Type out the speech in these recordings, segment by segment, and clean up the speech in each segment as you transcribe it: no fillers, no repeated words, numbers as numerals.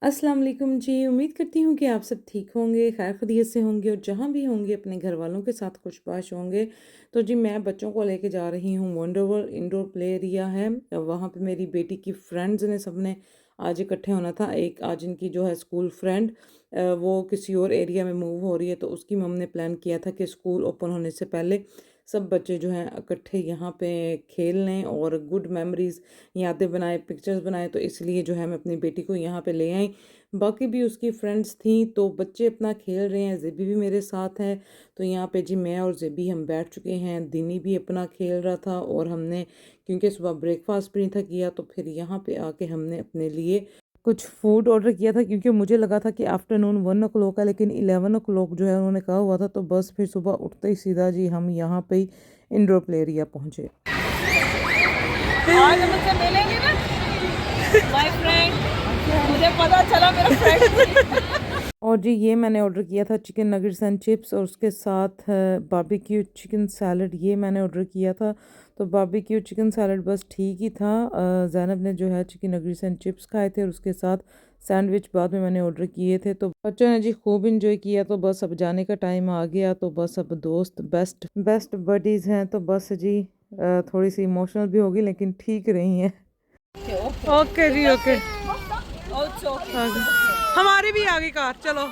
अस्सलाम वालेकुम जी। उम्मीद करती हूँ कि आप सब ठीक होंगे, खैर खैरियत से होंगे और जहाँ भी होंगे अपने घर वालों के साथ खुशबाश होंगे। तो जी मैं बच्चों को लेके जा रही हूँ वंडरवर्ल्ड इंडोर प्ले एरिया है। वहाँ पे मेरी बेटी की फ्रेंड्स ने सबने आज इकट्ठे होना था। एक आज इनकी जो है स्कूल फ्रेंड वो किसी और एरिया में मूव हो रही है, तो उसकी मम ने प्लान किया था कि स्कूल ओपन होने से पहले सब बच्चे जो हैं इकट्ठे यहाँ पे खेल लें और गुड मेमोरीज़ यादें बनाएँ, पिक्चर्स बनाएँ। तो इसलिए जो है मैं अपनी बेटी को यहाँ पे ले आई। बाकी भी उसकी फ्रेंड्स थीं, तो बच्चे अपना खेल रहे हैं, ज़ेबी भी मेरे साथ है। तो यहाँ पे जी मैं और ज़ेबी हम बैठ चुके हैं, दिनी भी अपना खेल रहा था और हमने क्योंकि सुबह ब्रेकफ़ास्ट भी नहीं था किया, तो फिर यहाँ पे आके हमने अपने लिए कुछ फूड ऑर्डर किया था, क्योंकि मुझे लगा था कि आफ्टरनून 1 ओ क्लॉक है, लेकिन 11 ओ क्लॉक जो है उन्होंने कहा हुआ था। तो बस फिर सुबह उठते ही सीधा जी हम यहाँ पे ही इंडोर प्ले एरिया पहुँचे। आज हम उनसे मिलेंगे ना माय फ्रेंड। मुझे पता चला मेरा फ्रेंड। और जी ये मैंने ऑर्डर किया था चिकन नगेट्स एंड चिप्स, और उसके साथ बारबेक्यू चिकन सैलड ये मैंने ऑर्डर किया था। तो बारबेक्यू चिकन सैलड बस ठीक ही था। ज़ैनब ने जो है चिकन नगेट्स एंड चिप्स खाए थे और उसके साथ सैंडविच बाद में मैंने ऑर्डर किए थे। तो बच्चों ने जी खूब इंजॉय किया। तो बस अब जाने का टाइम आ गया, तो बस अब दोस्त बेस्ट बेस्ट बडीज़ हैं, तो बस जी थोड़ी सी इमोशनल भी होगी लेकिन ठीक रही हैं। ओके जी ओके। हमारी भी आ गई कार, चलो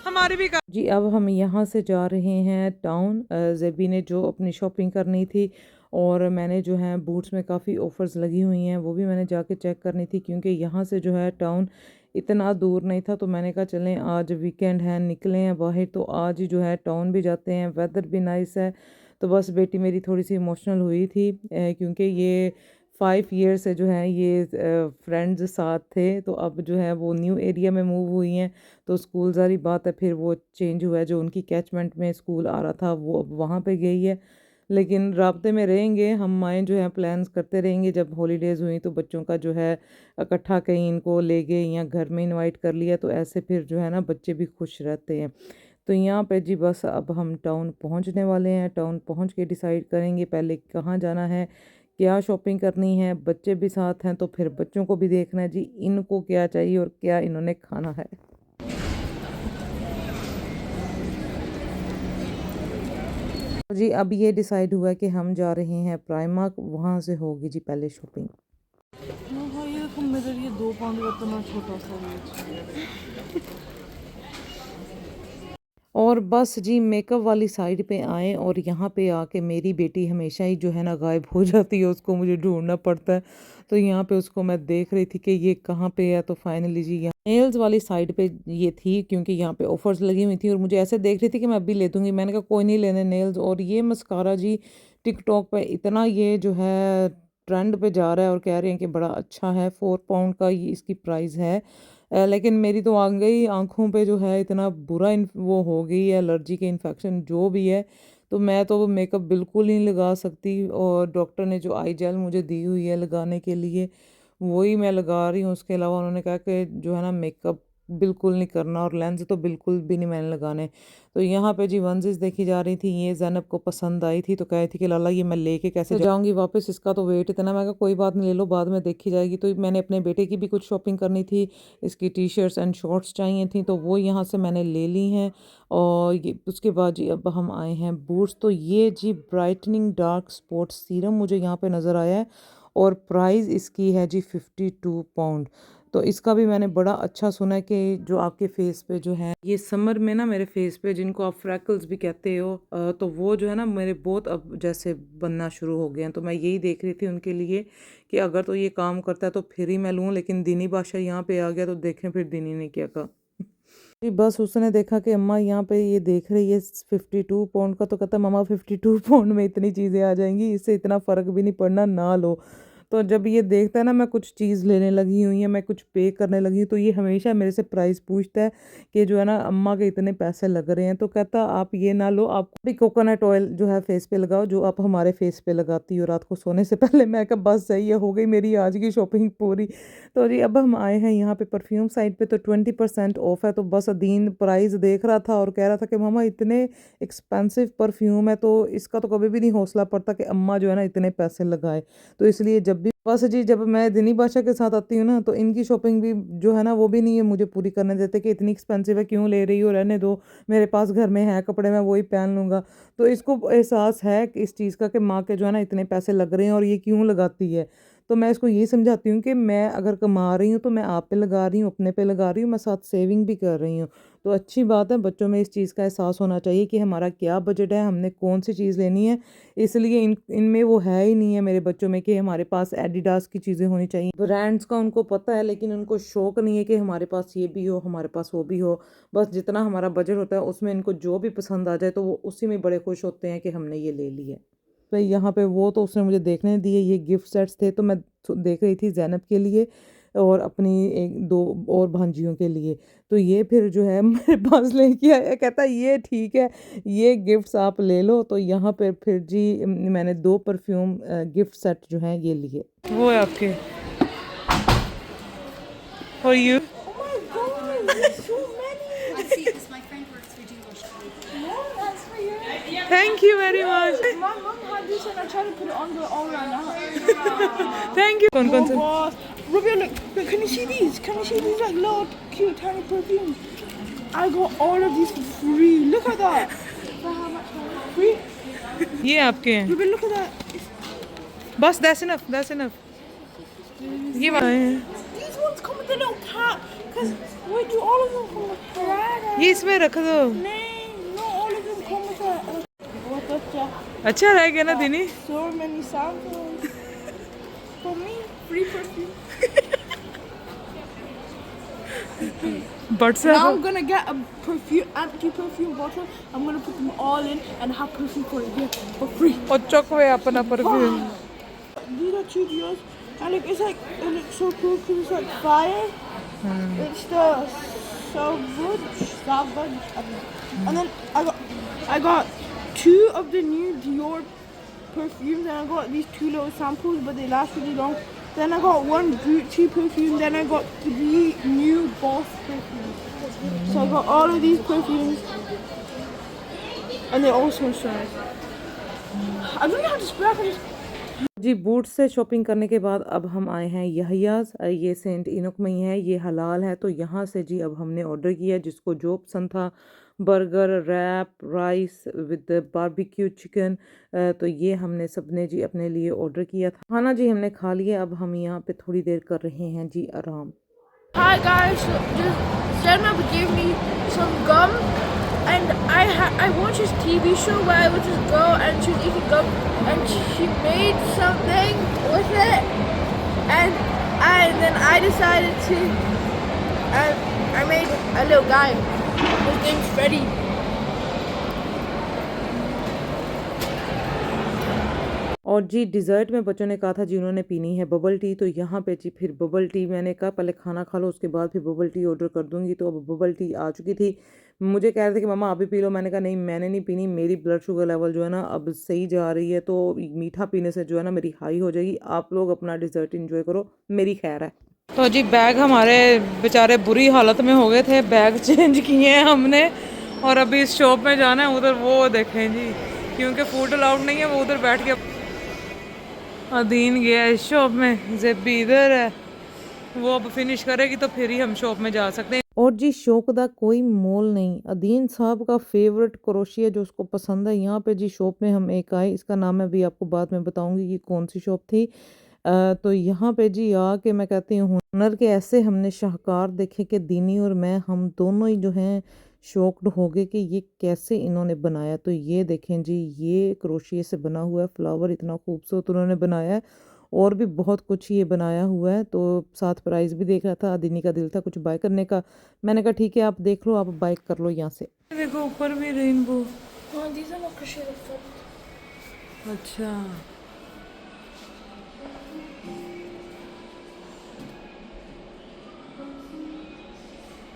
हमारी भी कार। जी अब हम यहाँ से जा रहे हैं टाउन। ज़ेबी ने जो अपनी शॉपिंग करनी थी और मैंने जो है बूट्स में काफ़ी ऑफ़र्स लगी हुई हैं, वो भी मैंने जाके चेक करनी थी, क्योंकि यहाँ से जो है टाउन इतना दूर नहीं था। तो मैंने कहा चलें आज वीकेंड है, निकले हैं बाहर, तो आज ही जो है टाउन भी जाते हैं, वेदर भी नाइस है। तो बस बेटी मेरी थोड़ी सी इमोशनल हुई थी, क्योंकि ये 5 ईयर से जो है ये फ्रेंड्स साथ थे, तो अब जो है वो न्यू एरिया में मूव हुई हैं। तो स्कूल ज़ाहिर बात है फिर वो चेंज हुआ है, जो उनकी कैचमेंट में स्कूल आ रहा था वो अब वहाँ पे गई है। लेकिन राब्ते में रहेंगे हम, आए जो है प्लान्स करते रहेंगे। जब हॉलीडेज़ हुई तो बच्चों का जो है इकट्ठा कहीं इनको ले गए या घर में इनवाइट कर लिया, तो ऐसे फिर जो है ना बच्चे भी खुश रहते हैं। तो यहाँ पे जी बस अब हम टाउन पहुँचने वाले हैं। टाउन पहुँच के डिसाइड करेंगे पहले कहाँ जाना है, क्या शॉपिंग करनी है। बच्चे भी साथ हैं तो फिर बच्चों को भी देखना है जी इनको क्या चाहिए और क्या इन्होंने खाना है। जी अब ये डिसाइड हुआ कि हम जा रहे हैं प्राइमार्क, वहाँ से होगी जी पहले शॉपिंग। हाँ, ये देखो मेरे लिए 2 पाउंड का इतना छोटा सा ये। और बस जी मेकअप वाली साइड पे आए और यहाँ पे आके मेरी बेटी हमेशा ही जो है ना गायब हो जाती है, उसको मुझे ढूंढना पड़ता है। तो यहाँ पे उसको मैं देख रही थी कि ये कहाँ पे है। तो फाइनली जी यहाँ नेल्स वाली साइड पे ये थी, क्योंकि यहाँ पे ऑफर्स लगी हुई थी और मुझे ऐसे देख रही थी कि मैं अभी ले दूँगी। मैंने कहा कोई नहीं लेने नेल्स। और ये मस्कारा जी टिकटॉक पे इतना ये जो है ट्रेंड पे जा रहा है और कह रहे हैं कि बड़ा अच्छा है। 4 पाउंड का ये इसकी प्राइस है। लेकिन मेरी तो आ गई आँखों पे जो है इतना बुरा वो हो गई है, एलर्जी के इन्फेक्शन जो भी है। तो मैं तो मेकअप बिल्कुल नहीं लगा सकती, और डॉक्टर ने जो आई जेल मुझे दी हुई है लगाने के लिए वही मैं लगा रही हूँ। उसके अलावा उन्होंने कहा कि जो है ना मेकअप बिल्कुल नहीं करना, और लेंस तो बिल्कुल भी नहीं मैंने लगाने। तो यहाँ पे जी वंसेस देखी जा रही थी, ये ज़ैनब को पसंद आई थी, तो कह रही थी कि लाला ये मैं लेके कैसे जाऊँगी वापस, इसका तो वेट इतना। मैं कहा कोई बात नहीं ले लो, बाद में देखी जाएगी। तो मैंने अपने बेटे की भी कुछ शॉपिंग करनी थी, इसकी टी शर्ट्स एंड शॉर्ट्स चाहिए थी, तो वो यहाँ से मैंने ले ली हैं। और ये उसके बाद जी अब हम आए हैं बूट्स। तो ये जी ब्राइटनिंग डार्क स्पॉट सीरम मुझे यहाँ पे नज़र आया है, और प्राइस इसकी है जी 52 पाउंड। तो इसका भी मैंने बड़ा अच्छा सुना है कि जो आपके फेस पे जो है ये समर में ना मेरे फेस पे जिनको आप फ्रैकल्स भी कहते हो, तो वो जो है ना मेरे बहुत अब जैसे बनना शुरू हो गए हैं। तो मैं यही देख रही थी उनके लिए कि अगर तो ये काम करता है तो फिर ही मैं लूँ। लेकिन दीनी बादशाह यहाँ पे आ गया, तो देखें फिर दीनी ने क्या कहा। जी बस उसने देखा कि अम्मा यहाँ पे ये देख रही है 52 पाउंड का, तो कहता मामा 52 पाउंड में इतनी चीज़ें आ जाएंगी, इससे इतना फ़र्क भी नहीं पड़ना, ना लो। तो जब ये देखता है ना मैं कुछ चीज़ लेने लगी हुई है, मैं कुछ पे करने लगी हूँ, तो ये हमेशा मेरे से प्राइस पूछता है कि जो है ना अम्मा के इतने पैसे लग रहे हैं। तो कहता आप ये ना लो, आप भी कोकोनट ऑयल जो है फेस पे लगाओ, जो आप हमारे फेस पे लगाती हो रात को सोने से पहले। मैं कहा बस सही है, हो गई मेरी आज की शॉपिंग पूरी। तो जी अब हम आए हैं यहाँ पे परफ्यूम साइड पे, तो 20% ऑफ है। तो बस अदीन प्राइस देख रहा था और कह रहा था कि मामा इतने एक्सपेंसिव परफ्यूम है, तो इसका तो कभी भी नहीं हौसला पड़ता कि अम्मा जो है ना इतने पैसे लगाए। तो इसलिए जब भी बस जी जब मैं दिनी बादशाह के साथ आती हूँ ना तो इनकी शॉपिंग भी जो है ना वो भी नहीं है मुझे पूरी करने देते कि इतनी एक्सपेंसिव है क्यों ले रही हो, रहने दो, मेरे पास घर में है कपड़े, मैं वही पहन लूँगा। तो इसको एहसास है कि इस चीज़ का कि माँ के जो है ना इतने पैसे लग रहे हैं और ये क्यों लगाती है। तो मैं इसको यही समझाती हूँ कि मैं अगर कमा रही हूँ तो मैं आप पे लगा रही हूँ, अपने पे लगा रही हूँ, मैं साथ सेविंग भी कर रही हूँ। तो अच्छी बात है, बच्चों में इस चीज़ का एहसास होना चाहिए कि हमारा क्या बजट है, हमने कौन-सी चीज़ लेनी है। इसलिए इनमें वो है ही नहीं है मेरे बच्चों में कि हमारे पास एडिडास की चीज़ें होनी चाहिए। ब्रांड्स का उनको पता है लेकिन उनको शौक नहीं है कि हमारे पास ये भी हो, हमारे पास वो भी हो। बस जितना हमारा बजट होता है उसमें इनको जो भी पसंद आ जाए तो वो उसी में बड़े खुश होते हैं कि हमने ये ले ली है। तो यहाँ पे वो तो उसने मुझे देखने दिए, ये गिफ्ट सेट्स थे तो मैं देख रही थी ज़ैनब के लिए और अपनी 1-2 और भांजियों के लिए। तो ये फिर जो है मेरे पास लेके आया, कहता ये ठीक है, ये गिफ्ट्स आप ले लो। तो यहाँ पे फिर जी मैंने 2 परफ्यूम गिफ्ट सेट जो हैं ये लिए। वो है आपके for you. Oh my god, there's so many. I see, because my friend works for Jewish. No, that's for you. Thank you very much. My mom had this and I tried to put it on but all ran out. Thank you. कौन कौन से? Gosh. Rabia, look, can you see these? Can you see these like little cute tiny perfumes? I got all of these for free. Look at that. For how much? Free? ये आपके हैं। Rabia, look at that. बस that's enough, that's enough. ये वाले हैं। These ones come with a little cap. Because why do all of them come with Prada? ये इसमें रख दो। No, not all of them come with a what the अच्छा रह गया ना दिनी। so many samples. For me, free perfume. But Now I'm gonna get a perfume, empty perfume bottle. I'm gonna put them all in and have perfume for a year for free. और चौकवे अपना perfume. These are 2 deals. And look, it's like, it looks so cool because it's like fire. It's the Savage. And then I got 2 of the new Dior perfumes and I got these 2 little samples but they last really long. Then I got 1 Gucci perfume, then I got 3 new Boss perfumes. So I got all of these perfumes and they all smell so nice. I don't know how to spray, I can just जी बूट से shopping करने के बाद अब हम आए हैं यहियाज़। ये सेंट इनोक में ही है, ये हलाल है। तो यहाँ से जी अब हमने ऑर्डर किया जिसको जो पसंद था, burger, wrap, rice with barbecue chicken. तो ये हमने सबने जी अपने लिए ऑर्डर किया था। खाना जी हमने खा लिया, अब हम यहाँ पे थोड़ी देर कर रहे हैं जी आराम। Hi guys, so just Zainab gave me some gum and I watched this TV show where I would just go and she was eating gum and she made something with it and then I decided to I made a little guy. His name's Freddy. और जी dessert में बच्चों ने कहा था जी उन्होंने पीनी है bubble tea. तो यहाँ पे जी फिर बबल टी मैंने कहा पहले खाना खा लो उसके बाद फिर बबल टी ऑर्डर कर दूँगी। तो अब बबल टी आ चुकी थी। मुझे कह रहे थे कि मम्मा आप भी पी लो, मैंने कहा नहीं मैंने नहीं पीनी, मेरी ब्लड शुगर लेवल जो है ना अब सही जा रही है तो मीठा पीने से जो है ना मेरी हाई हो जाएगी। आप लोग अपना डिज़र्ट इंजॉय करो, मेरी खैर है। तो जी बैग हमारे बेचारे बुरी हालत में हो गए थे, बैग चेंज किए हैं हमने और अभी इस शॉप में जाना है। उधर वो देखें जी क्योंकि फूड अलाउड नहीं है, वो उधर बैठ के अदीन गया है इस शॉप में, जेबी इधर है, वो अब फिनिश करेगी तो फिर ही हम शॉप में जा सकते हैं। और जी शौक का कोई मोल नहीं, अदीन साहब का फेवरेट क्रोशिया जो उसको पसंद है। यहाँ पे जी शॉप में हम एक आए, इसका नाम मैं अभी आपको बाद में बताऊंगी कि कौन सी शॉप थी। तो यहाँ पे जी आके मैं कहती हूँ हुनर के ऐसे हमने शाहकार देखे कि दीनी और मैं हम दोनों ही जो हैं शॉक्ड हो गए कि ये कैसे इन्होंने बनाया। तो ये देखें जी ये क्रोशिया से बना हुआ है, फ्लावर इतना खूबसूरत उन्होंने बनाया है और भी बहुत कुछ ये बनाया हुआ है। तो साथ प्राइस भी देख रहा था, दीनी का दिल था कुछ बाय करने का। मैंने कहा ठीक है आप देख लो, आप बाय कर लो यहाँ से। देखो ऊपर भी rainbow. Oh, these are not crochet foot. अच्छा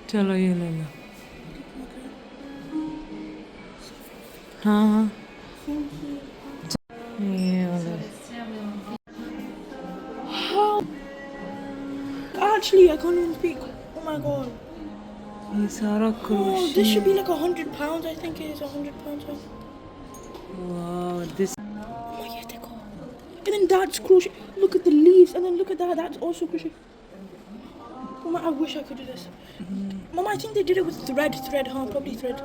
चलो ये ले लो। हाँ हाँ ये वाला Actually, I can't even speak. Oh my god. ये सारा Oh, this crochet. should be like £100. I think it is £100. वाह this Oh, yeah, they go. And then that's crochet. Look at the leaves, and then look at that. That's also pretty. Mama, I wish I could do this. Mama, I think they did it with thread, huh? Probably thread.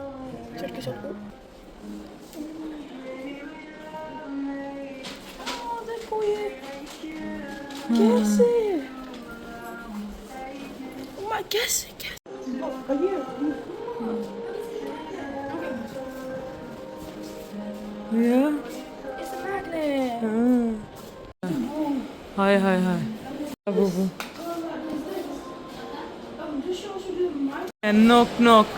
Thread goes up. Oh, that's for you. Guess it. Mama, guess it. Guess it. Oh, are you? Yeah. It's a magnet. Hi, hi, hi. Boo. This shows you the magnet. And knock knock.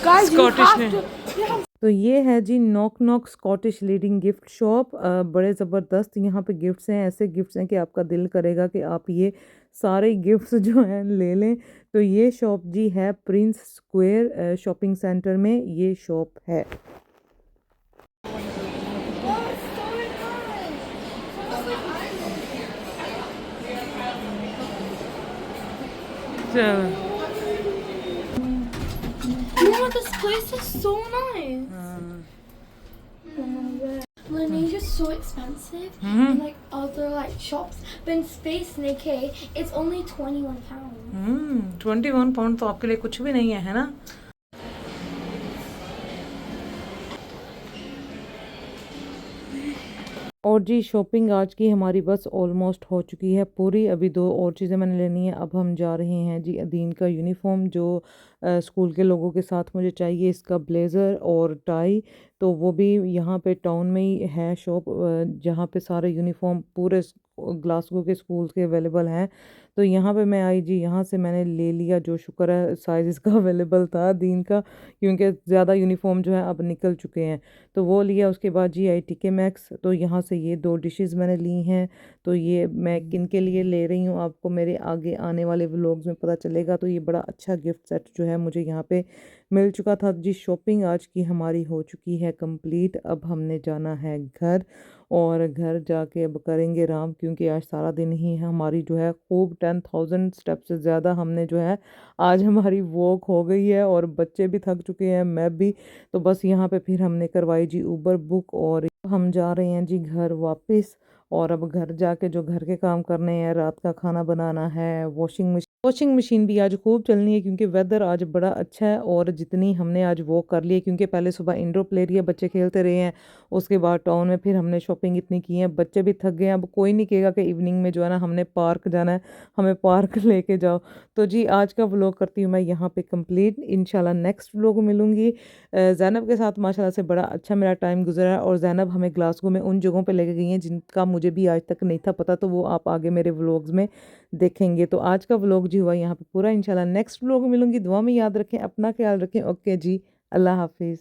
Guys, Scottish you have name. to. You have तो ये है जी knock knock Scottish leading gift shop. बड़े ज़बरदस्त यहाँ पे gifts हैं, ऐसे गिफ्ट्स हैं कि आपका दिल करेगा कि आप ये सारे गिफ्ट्स जो हैं ले लें। तो ये शॉप जी है प्रिंस स्क्वायर शॉपिंग सेंटर में ये शॉप है। चलो Yeah, this place is so nice. Indonesia's so expensive in like other like shops, but in Space NK it's only £21. 21 pound तो आपके लिए कुछ भी नहीं है ना। और जी शॉपिंग आज की हमारी बस ऑलमोस्ट हो चुकी है पूरी। अभी 2 और चीज़ें मैंने लेनी है। अब हम जा रहे हैं जी अदीन का यूनिफॉर्म जो स्कूल के लोगों के साथ मुझे चाहिए, इसका ब्लेज़र और टाई। तो वो भी यहाँ पे टाउन में ही है शॉप जहाँ पे सारे यूनिफॉर्म पूरे ग्लासगो के स्कूल के अवेलेबल हैं। तो यहाँ पे मैं आई जी, यहाँ से मैंने ले लिया, जो शुक्र है साइज़ इसका अवेलेबल था दीन का, क्योंकि ज़्यादा यूनिफॉर्म जो है अब निकल चुके हैं। तो वो लिया। उसके बाद जी आई टीके मैक्स। तो यहाँ से ये 2 डिशेस मैंने ली हैं। तो ये मैं किन के लिए ले रही हूँ आपको मेरे आगे आने वाले व्लॉग्स में पता चलेगा। तो ये बड़ा अच्छा गिफ्ट सेट जो है मुझे यहाँ पे मिल चुका था जी। शॉपिंग आज की हमारी हो चुकी है कंप्लीट। अब हमने जाना है घर, और घर जाके अब करेंगे आराम, क्योंकि आज सारा दिन ही हमारी जो है खूब 10,000 स्टेप से ज़्यादा हमने जो है आज हमारी वॉक हो गई है, और बच्चे भी थक चुके हैं, मैं भी। तो बस यहाँ पे फिर हमने करवाई जी ऊबर बुक, और हम जा रहे हैं जी घर वापस। और अब घर जाके जो घर के काम करने हैं, रात का खाना बनाना है, वॉशिंग मशीन भी आज खूब चलनी है, क्योंकि वेदर आज बड़ा अच्छा है। और जितनी हमने आज वॉक कर ली है, क्योंकि पहले सुबह इंडोर प्ले एरिया बच्चे खेलते रहे हैं, उसके बाद टाउन में फिर हमने शॉपिंग इतनी की है, बच्चे भी थक गए हैं। अब कोई नहीं कहेगा कि इवनिंग में जो है ना हमने पार्क जाना है, हमें पार्क लेके जाओ। तो जी आज का व्लॉग करती हूँ मैं यहाँ पे कंप्लीट। इंशाल्लाह नेक्स्ट व्लॉग मिलूंगी। ज़ैनब के साथ माशाल्लाह से बड़ा अच्छा मेरा टाइम गुजरा है, और ज़ैनब हमें ग्लासगो में उन जगहों पे लेके गई हैं जिनका मुझे भी आज तक नहीं था पता। तो वो आप आगे मेरे व्लॉग्स में देखेंगे। तो आज का व्लॉग जी हुआ यहाँ पे पूरा। इंशाल्लाह नेक्स्ट व्लॉग मिलूंगी। दुआ में याद रखें, अपना ख्याल रखें। ओके जी, अल्लाह हाफिज़।